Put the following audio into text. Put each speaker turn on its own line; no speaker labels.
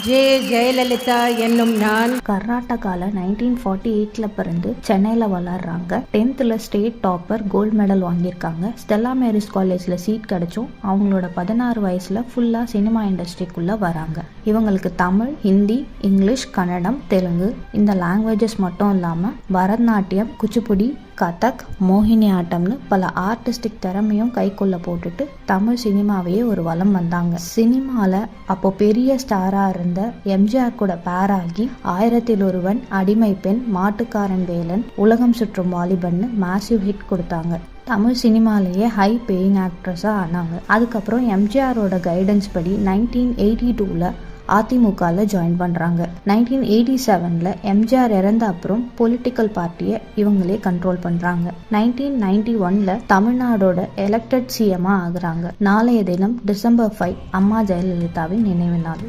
J Jayalalithaa என்னும் நான்
கர்நாடகாவில் 1948 பிறந்து சென்னையில் வளர்றாங்க. 10th state topper, gold medal வாங்கியிருக்காங்க. ஸ்டெல்லா மேரிஸ் காலேஜில் சீட் கிடைச்சும் அவங்களோட 16 வயசில் ஃபுல்லாக சினிமா இண்டஸ்ட்ரிக்குள்ளே வராங்க. இவங்களுக்கு தமிழ், ஹிந்தி, இங்கிலீஷ், கன்னடம், தெலுங்கு இந்த லாங்குவேஜஸ் மட்டும் இல்லாமல் பரதநாட்டியம், குச்சிப்புடி, கதக், மோகினி ஆட்டம்னு பல ஆர்டிஸ்டிக் திறமையும் கைக்குள்ள போட்டுட்டு தமிழ் சினிமாவையே ஒரு வலம் வந்தாங்க. சினிமாவில் அப்போ பெரிய ஸ்டாராக இருந்த எம்ஜிஆர் கூட பேராகி 1000ல் ஒருவன், அடிமை பெண், மாட்டுக்காரன் வேலன், உலகம் சுற்றும் வாலிபன்னு மேசிவ் ஹிட் கொடுத்தாங்க. தமிழ் சினிமாலேயே ஹை பேயிங் ஆக்ட்ரஸாக ஆனாங்க. அதுக்கப்புறம் எம்ஜிஆரோட கைடன்ஸ் படி 1982ல் அதிமுகவில் ஜாயின் பண்ணுறாங்க. 1987ல் எம்ஜிஆர் இறந்த அப்புறம் பொலிட்டிக்கல் பார்ட்டியை இவங்களே கண்ட்ரோல் பண்ணுறாங்க. 1991ல் தமிழ்நாடோட எலெக்டட் சிஎம்மாக ஆகுறாங்க. நாளைய தினம் டிசம்பர் 5 அம்மா ஜெயலலிதாவின் நினைவு நாள்.